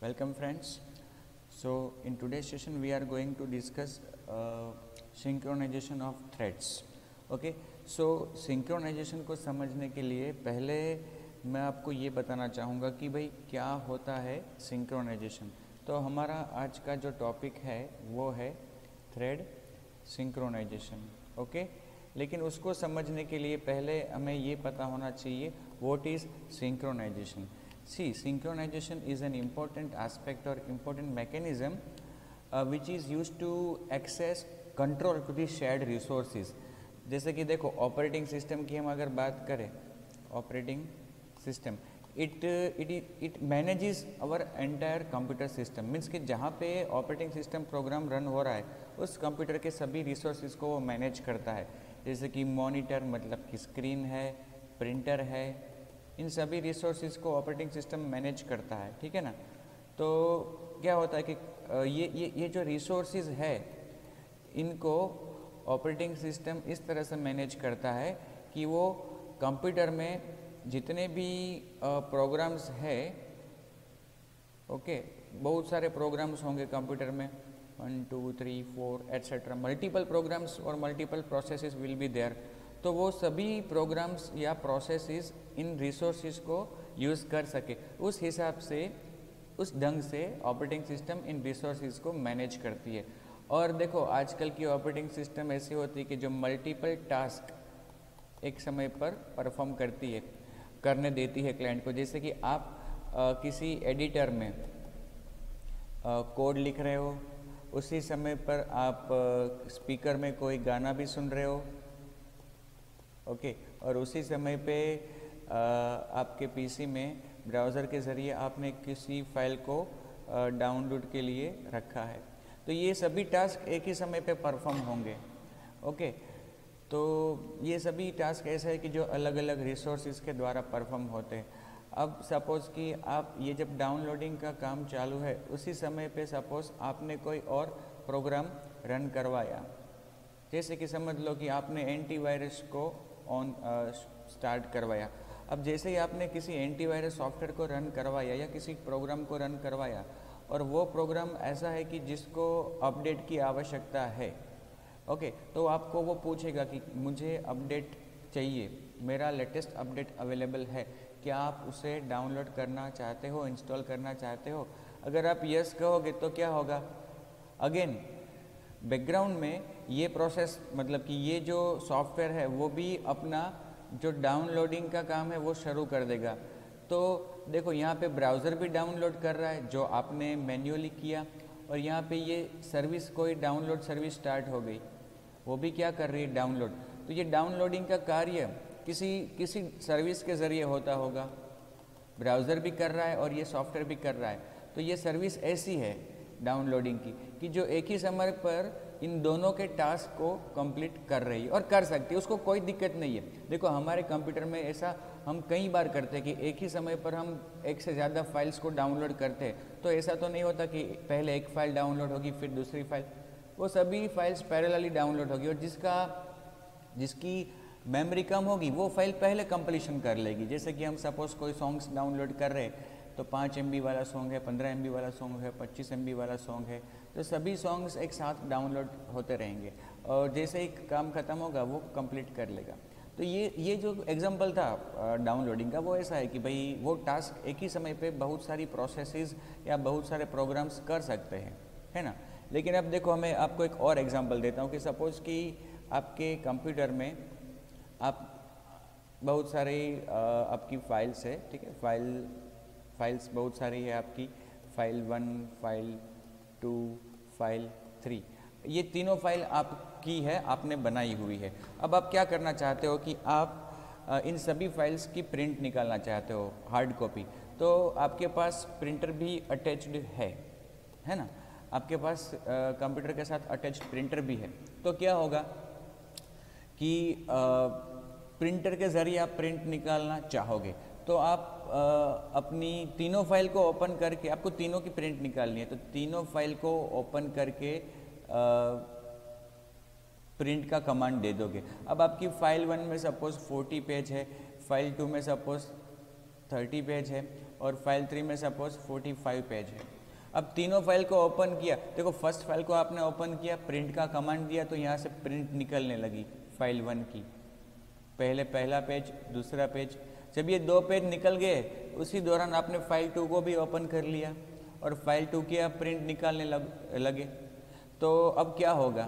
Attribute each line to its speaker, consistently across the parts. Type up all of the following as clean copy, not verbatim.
Speaker 1: Welcome friends. So in today's session we are going to discuss synchronization of threads. Okay. So synchronization को समझने के लिए पहले मैं आपको ये बताना चाहूँगा कि भाई क्या होता है synchronization। तो हमारा आज का जो टॉपिक है वो है थ्रेड सिंक्रोनाइजेशन। ओके, लेकिन उसको समझने के लिए पहले हमें ये पता होना चाहिए what is synchronization. See, synchronization is an important aspect or important mechanism which is used to access control to the shared resources। जैसे कि देखो ऑपरेटिंग सिस्टम की हम अगर बात करें, operating system it manages our entire computer system. Means कि जहाँ पे ऑपरेटिंग सिस्टम प्रोग्राम रन हो रहा है उस कंप्यूटर के सभी रिसोर्सेज को वो मैनेज करता है। जैसे कि मॉनिटर मतलब कि स्क्रीन है, प्रिंटर है, इन सभी रिसोर्सेज को ऑपरेटिंग सिस्टम मैनेज करता है। ठीक है ना। तो क्या होता है कि ये जो रिसोर्सेज है इनको ऑपरेटिंग सिस्टम इस तरह से मैनेज करता है कि वो कंप्यूटर में जितने भी प्रोग्राम्स है, ओके, बहुत सारे प्रोग्राम्स होंगे कंप्यूटर में, 1 2 3 4 एट्सेट्रा, मल्टीपल प्रोग्राम्स और multiple processes will be there. तो वो सभी प्रोग्राम्स या प्रोसेसेस इन रिसोर्सेज को यूज़ कर सके, उस हिसाब से उस ढंग से ऑपरेटिंग सिस्टम इन रिसोर्सेज को मैनेज करती है। और देखो आजकल की ऑपरेटिंग सिस्टम ऐसी होती है कि जो मल्टीपल टास्क एक समय पर परफॉर्म करती है, करने देती है क्लाइंट को। जैसे कि आप किसी एडिटर में कोड लिख रहे हो, उसी समय पर आप स्पीकर में कोई गाना भी सुन रहे हो, ओके, और उसी समय पे आपके पीसी में ब्राउज़र के ज़रिए आपने किसी फाइल को डाउनलोड के लिए रखा है। तो ये सभी टास्क एक ही समय पे परफॉर्म होंगे। ओके, तो ये सभी टास्क ऐसा है कि जो अलग अलग रिसोर्सेज के द्वारा परफॉर्म होते हैं। अब सपोज़ कि आप ये जब डाउनलोडिंग का काम चालू है उसी समय पे सपोज़ आपने कोई और प्रोग्राम रन करवाया। जैसे कि समझ लो कि आपने एंटीवायरस को ऑन स्टार्ट करवाया। अब जैसे ही आपने किसी एंटीवायरस सॉफ्टवेयर को रन करवाया या किसी प्रोग्राम को रन करवाया और वो प्रोग्राम ऐसा है कि जिसको अपडेट की आवश्यकता है, ओके, तो आपको वो पूछेगा कि मुझे अपडेट चाहिए, मेरा लेटेस्ट अपडेट अवेलेबल है, क्या आप उसे डाउनलोड करना चाहते हो, इंस्टॉल करना चाहते हो। अगर आप यस कहोगे तो क्या होगा, अगेन बैकग्राउंड में ये प्रोसेस मतलब कि ये जो सॉफ्टवेयर है वो भी अपना जो डाउनलोडिंग का काम है वो शुरू कर देगा। तो देखो यहाँ पे ब्राउज़र भी डाउनलोड कर रहा है जो आपने मैन्युअली किया, और यहाँ पे ये सर्विस कोई डाउनलोड सर्विस स्टार्ट हो गई, वो भी क्या कर रही है, डाउनलोड। तो ये डाउनलोडिंग का कार्य किसी सर्विस के ज़रिए होता होगा, ब्राउज़र भी कर रहा है और ये सॉफ्टवेयर भी कर रहा है। तो ये सर्विस ऐसी है डाउनलोडिंग की कि जो एक ही समय पर इन दोनों के टास्क को कंप्लीट कर रही है और कर सकती है, उसको कोई दिक्कत नहीं है। देखो हमारे कंप्यूटर में ऐसा हम कई बार करते हैं कि एक ही समय पर हम एक से ज़्यादा फाइल्स को डाउनलोड करते हैं। तो ऐसा तो नहीं होता कि पहले एक फ़ाइल डाउनलोड होगी फिर दूसरी फाइल, वो सभी फाइल्स पैरेलली डाउनलोड होगी, और जिसकी मेमोरी कम होगी वो फाइल पहले कंप्लीशन कर लेगी। जैसे कि हम सपोज़ कोई सॉन्ग्स डाउनलोड कर रहे हैं तो 5 MB वाला सॉन्ग है, 15 MB वाला सॉन्ग है, 25 MB वाला सॉन्ग है, तो सभी सॉन्ग्स एक साथ डाउनलोड होते रहेंगे और जैसे ही काम ख़त्म होगा वो कंप्लीट कर लेगा। तो ये जो एग्जांपल था डाउनलोडिंग का वो ऐसा है कि भाई वो टास्क एक ही समय पे बहुत सारी प्रोसेसेस या बहुत सारे प्रोग्राम्स कर सकते हैं, है ना। लेकिन अब देखो मैं आपको एक और एग्जांपल देता हूँ कि सपोज़ कि आपके कंप्यूटर में आप बहुत सारी आपकी फाइल्स है, ठीक है, फाइल्स बहुत सारी है आपकी, फाइल 1, फाइल 2, फाइल 3, ये तीनों फाइल आपकी है, आपने बनाई हुई है। अब आप क्या करना चाहते हो कि आप इन सभी फाइल्स की प्रिंट निकालना चाहते हो, हार्ड कॉपी। तो आपके पास प्रिंटर भी अटैच्ड है ना, आपके पास कंप्यूटर के साथ अटैच्ड प्रिंटर भी है। तो क्या होगा कि प्रिंटर के ज़रिए आप प्रिंट निकालना चाहोगे तो आप अपनी तीनों फाइल को ओपन करके, आपको तीनों की प्रिंट निकालनी है, तो तीनों फाइल को ओपन करके प्रिंट का कमांड दे दोगे। अब आपकी फाइल 1 में सपोज़ 40 पेज है, फाइल 2 में सपोज़ 30 पेज है, और फाइल 3 में सपोज 45 पेज है। अब तीनों फाइल को ओपन किया, देखो फर्स्ट फाइल को आपने ओपन किया, प्रिंट का कमांड दिया तो यहाँ से प्रिंट निकलने लगी फाइल 1 की, पहला पेज, दूसरा पेज। जब ये 2 पेज निकल गए उसी दौरान आपने फाइल 2 को भी ओपन कर लिया और फाइल 2 की आप प्रिंट निकालने लगे। तो अब क्या होगा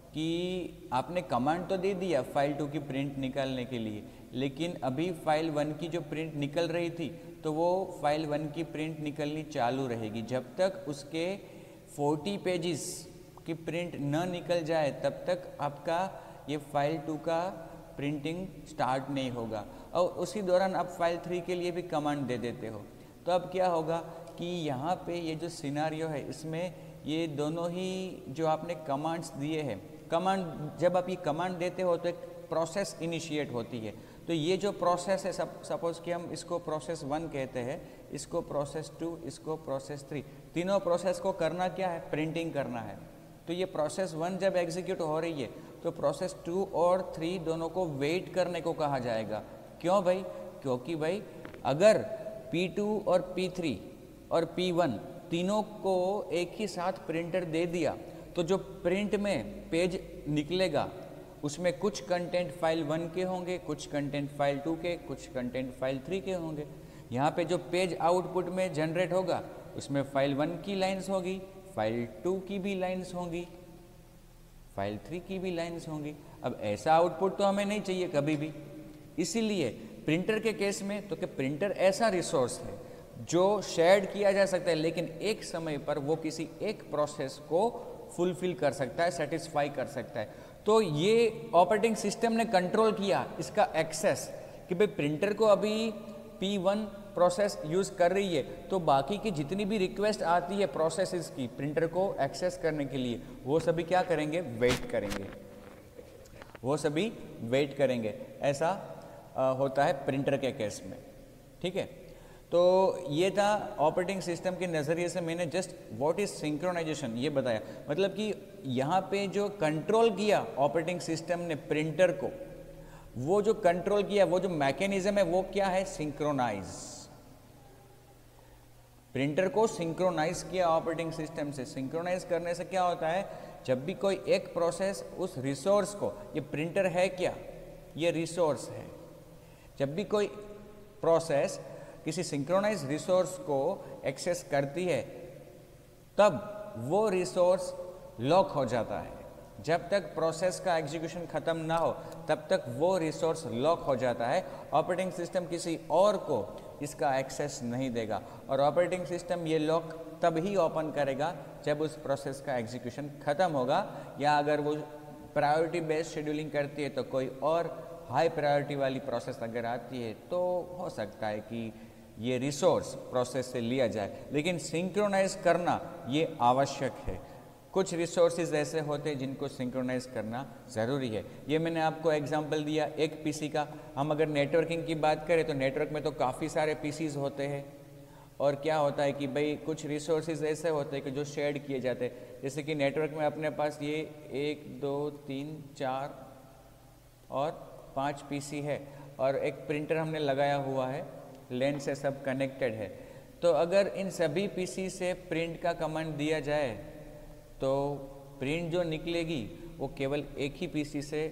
Speaker 1: कि आपने कमांड तो दे दिया फाइल 2 की प्रिंट निकालने के लिए, लेकिन अभी फाइल 1 की जो प्रिंट निकल रही थी तो वो फाइल 1 की प्रिंट निकलनी चालू रहेगी। जब तक उसके 40 पेजेस की प्रिंट न निकल जाए तब तक आपका ये फाइल 2 का प्रिंटिंग स्टार्ट नहीं होगा। और उसी दौरान आप फाइल 3 के लिए भी कमांड दे देते हो। तो अब क्या होगा कि यहाँ पे ये जो सिनारियो है इसमें ये दोनों ही जो आपने कमांड्स दिए हैं, कमांड जब आप ये कमांड देते हो तो एक प्रोसेस इनिशिएट होती है। तो ये जो प्रोसेस है, सपोज कि हम इसको प्रोसेस 1 कहते हैं, इसको प्रोसेस 2, इसको प्रोसेस 3, तीनों प्रोसेस को करना क्या है, प्रिंटिंग करना है। तो ये प्रोसेस 1 जब एग्जीक्यूट हो रही है तो प्रोसेस 2 और 3 दोनों को वेट करने को कहा जाएगा। क्यों भाई? क्योंकि भाई अगर P2 और P3 और P1 तीनों को एक ही साथ प्रिंटर दे दिया तो जो प्रिंट में पेज निकलेगा उसमें कुछ कंटेंट फाइल 1 के होंगे, कुछ कंटेंट फाइल 2 के, कुछ कंटेंट फाइल 3 के होंगे। यहाँ पे जो पेज आउटपुट में जनरेट होगा उसमें फाइल 1 की लाइंस होगी, फाइल 2 की भी लाइंस होंगी, फाइल 3 की भी लाइंस होंगी। अब ऐसा आउटपुट तो हमें नहीं चाहिए कभी भी, इसीलिए प्रिंटर के केस में तो कि प्रिंटर ऐसा रिसोर्स है जो शेयर किया जा सकता है, लेकिन एक समय पर वो किसी एक प्रोसेस को फुलफिल कर सकता है, सेटिस्फाई कर सकता है। तो ये ऑपरेटिंग सिस्टम ने कंट्रोल किया इसका एक्सेस कि भाई प्रिंटर को अभी P1 प्रोसेस यूज़ कर रही है तो बाकी की जितनी भी रिक्वेस्ट आती है प्रोसेसेस की प्रिंटर को एक्सेस करने के लिए वो सभी क्या करेंगे, वेट करेंगे, वो सभी वेट करेंगे। ऐसा होता है प्रिंटर के केस में। ठीक है, तो ये था ऑपरेटिंग सिस्टम के नज़रिए से मैंने जस्ट व्हाट इज सिंक्रोनाइजेशन ये बताया। मतलब कि यहाँ पे जो कंट्रोल किया ऑपरेटिंग सिस्टम ने प्रिंटर को, वो जो कंट्रोल किया, वो जो मैकेनिज्म है वो क्या है, सिंक्रोनाइज। प्रिंटर को सिंक्रोनाइज किया ऑपरेटिंग सिस्टम से। सिंक्रोनाइज करने से क्या होता है, जब भी कोई एक प्रोसेस उस रिसोर्स को, ये प्रिंटर है क्या, ये रिसोर्स है, जब भी कोई प्रोसेस किसी सिंक्रोनाइज रिसोर्स को एक्सेस करती है तब वो रिसोर्स लॉक हो जाता है। जब तक प्रोसेस का एग्जीक्यूशन खत्म ना हो तब तक वो रिसोर्स लॉक हो जाता है। ऑपरेटिंग सिस्टम किसी और को इसका एक्सेस नहीं देगा और ऑपरेटिंग सिस्टम ये लॉक तब ही ओपन करेगा जब उस प्रोसेस का एग्जीक्यूशन खत्म होगा, या अगर वो प्रायोरिटी बेस्ड शेड्यूलिंग करती है तो कोई और हाई प्रायोरिटी वाली प्रोसेस अगर आती है तो हो सकता है कि ये रिसोर्स प्रोसेस से लिया जाए, लेकिन सिंक्रोनाइज करना ये आवश्यक है। कुछ रिसोर्सेज ऐसे होते हैं जिनको सिंक्रोनाइज करना ज़रूरी है। ये मैंने आपको एग्जांपल दिया एक पीसी का। हम अगर नेटवर्किंग की बात करें तो नेटवर्क में तो काफ़ी सारे पीसीज होते हैं और क्या होता है कि भाई कुछ रिसोर्सेज ऐसे होते हैं कि जो शेयर किए जाते हैं। जैसे कि नेटवर्क में अपने पास ये 1 2 3 4 और 5 पीसी है और एक प्रिंटर हमने लगाया हुआ है, लेन से सब कनेक्टेड है। तो अगर इन सभी पीसी से प्रिंट का कमांड दिया जाए तो प्रिंट जो निकलेगी वो केवल एक ही पीसी से,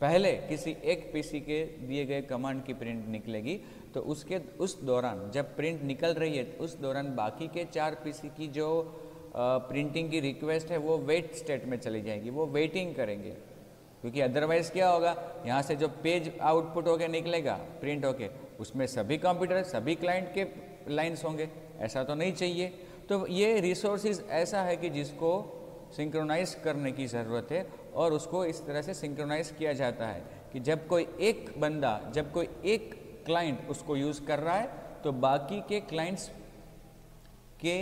Speaker 1: पहले किसी एक पीसी के दिए गए कमांड की प्रिंट निकलेगी। तो उस दौरान जब प्रिंट निकल रही है उस दौरान बाकी के 4 पीसी की जो प्रिंटिंग की रिक्वेस्ट है वो वेट स्टेट में चली जाएगी, वो वेटिंग करेंगे। क्योंकि अदरवाइज़ क्या होगा, यहाँ से जो पेज आउटपुट होके निकलेगा प्रिंट होके उसमें सभी कंप्यूटर सभी क्लाइंट के लाइंस होंगे, ऐसा तो नहीं चाहिए। तो ये रिसोर्सेज ऐसा है कि जिसको सिंक्रोनाइज करने की ज़रूरत है और उसको इस तरह से सिंक्रोनाइज किया जाता है कि जब कोई एक बंदा, जब कोई एक क्लाइंट उसको यूज़ कर रहा है तो बाकी के क्लाइंट्स के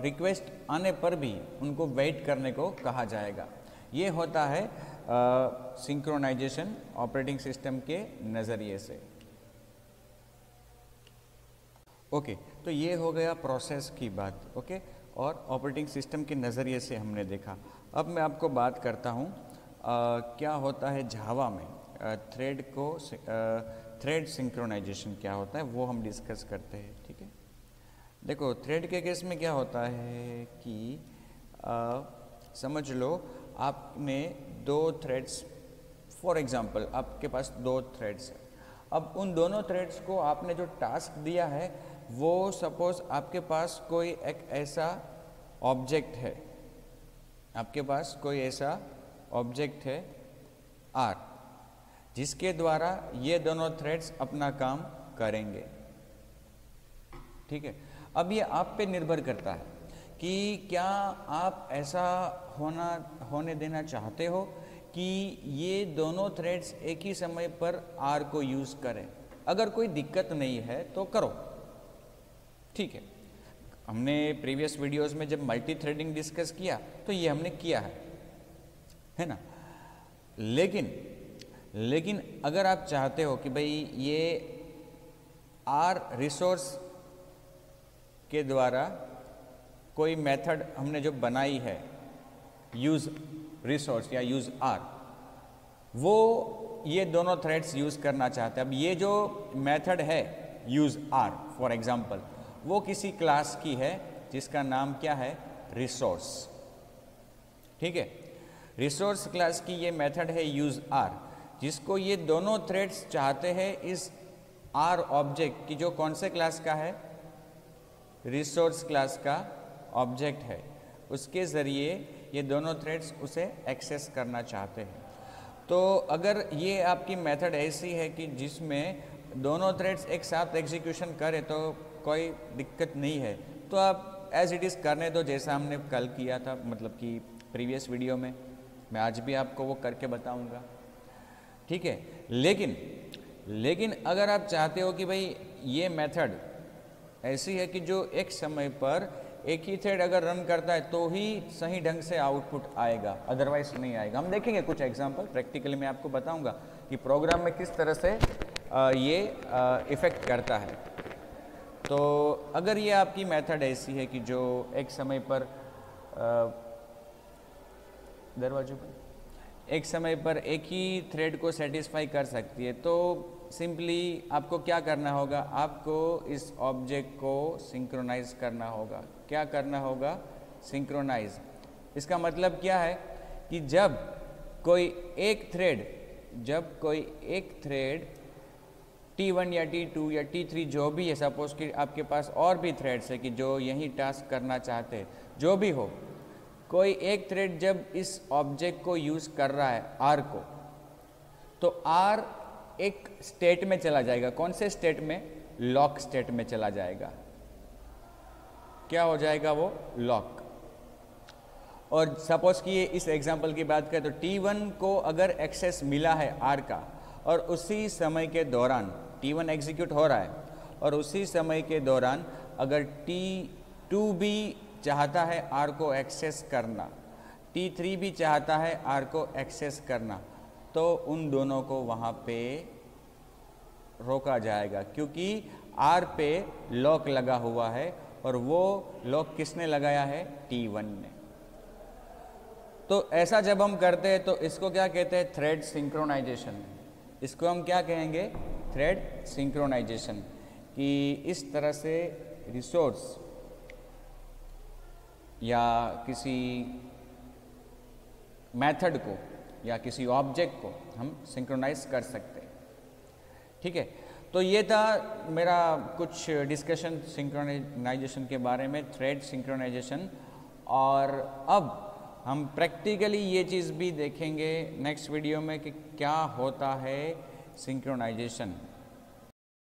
Speaker 1: रिक्वेस्ट आने पर भी उनको वेट करने को कहा जाएगा। ये होता है सिंक्रोनाइजेशन ऑपरेटिंग सिस्टम के नज़रिए से। ओके, तो ये हो गया प्रोसेस की बात। ओके, और ऑपरेटिंग सिस्टम के नज़रिए से हमने देखा। अब मैं आपको बात करता हूँ क्या होता है जावा में थ्रेड को थ्रेड सिंक्रोनाइजेशन क्या होता है वो हम डिस्कस करते हैं। ठीक है, देखो थ्रेड के केस में क्या होता है कि समझ लो आपने दो थ्रेड्स, फॉर एग्जांपल आपके पास दो थ्रेड्स है। अब उन दोनों थ्रेड्स को आपने जो टास्क दिया है वो सपोज आपके पास कोई एक ऐसा ऑब्जेक्ट है, आपके पास कोई ऐसा ऑब्जेक्ट है आर, जिसके द्वारा ये दोनों थ्रेड्स अपना काम करेंगे। ठीक है, अब ये आप पे निर्भर करता है कि क्या आप ऐसा होने देना चाहते हो कि ये दोनों थ्रेड्स एक ही समय पर आर को यूज़ करें। अगर कोई दिक्कत नहीं है तो करो, ठीक है। हमने प्रीवियस वीडियोस में जब मल्टी थ्रेडिंग डिस्कस किया तो ये हमने किया है ना। लेकिन अगर आप चाहते हो कि भाई ये आर रिसोर्स के द्वारा कोई मेथड हमने जो बनाई है यूज़ रिसोर्स या यूज़ आर, वो ये दोनों थ्रेड्स यूज़ करना चाहते हैं। अब ये जो मेथड है यूज़ आर फॉर एग्जांपल, वो किसी क्लास की है जिसका नाम क्या है, रिसोर्स। ठीक है, रिसोर्स क्लास की ये मेथड है यूज़ आर, जिसको ये दोनों थ्रेड्स चाहते हैं इस आर ऑब्जेक्ट की, जो कौन से क्लास का है, रिसोर्स क्लास का ऑब्जेक्ट है, उसके ज़रिए ये दोनों थ्रेड्स उसे एक्सेस करना चाहते हैं। तो अगर ये आपकी मेथड ऐसी है कि जिसमें दोनों थ्रेड्स एक साथ एग्जीक्यूशन करें तो कोई दिक्कत नहीं है, तो आप एज इट इज़ करने दो, जैसा हमने कल किया था, मतलब कि प्रीवियस वीडियो में। मैं आज भी आपको वो करके बताऊंगा, ठीक है। लेकिन अगर आप चाहते हो कि भाई ये मेथड ऐसी है कि जो एक समय पर एक ही थ्रेड अगर रन करता है तो ही सही ढंग से आउटपुट आएगा, अदरवाइज नहीं आएगा। हम देखेंगे कुछ एग्जांपल, प्रैक्टिकली मैं आपको बताऊंगा कि प्रोग्राम में किस तरह से ये इफ़ेक्ट करता है। तो अगर ये आपकी मेथड ऐसी है कि जो एक समय पर दरवाजों पर एक समय पर एक ही थ्रेड को सेटिस्फाई कर सकती है, तो सिंपली आपको क्या करना होगा, आपको इस ऑब्जेक्ट को सिंक्रोनाइज करना होगा। क्या करना होगा, सिंक्रोनाइज। इसका मतलब क्या है कि जब कोई एक थ्रेड T1 या T2 या T3 जो भी है, सपोज कि आपके पास और भी थ्रेड्स है कि जो यही टास्क करना चाहते हैं, जो भी हो, कोई एक थ्रेड जब इस ऑब्जेक्ट को यूज़ कर रहा है आर को, तो आर एक स्टेट में चला जाएगा। कौन से स्टेट में, लॉक स्टेट में चला जाएगा। क्या हो जाएगा वो, लॉक। और सपोज कि इस एग्जांपल की बात करें तो T1 को अगर एक्सेस मिला है आर का, और उसी समय के दौरान T1 एग्जीक्यूट हो रहा है, और उसी समय के दौरान अगर T2 भी चाहता है आर को एक्सेस करना, T3 भी चाहता है आर को एक्सेस करना, तो उन दोनों को वहाँ पे रोका जाएगा, क्योंकि आर पे लॉक लगा हुआ है, और वो लॉक किसने लगाया है, T1 ने। तो ऐसा जब हम करते हैं तो इसको क्या कहते हैं, थ्रेड सिंक्रोनाइजेशन। इसको हम क्या कहेंगे, थ्रेड सिंक्रोनाइजेशन। कि इस तरह से रिसोर्स या किसी मेथड को या किसी ऑब्जेक्ट को हम सिंक्रोनाइज कर सकते हैं। ठीक है, तो ये था मेरा कुछ डिस्कशन सिंक्रोनाइजेशन के बारे में, थ्रेड सिंक्रोनाइजेशन। और अब हम प्रैक्टिकली ये चीज़ भी देखेंगे नेक्स्ट वीडियो में कि क्या होता है सिंक्रोनाइजेशन।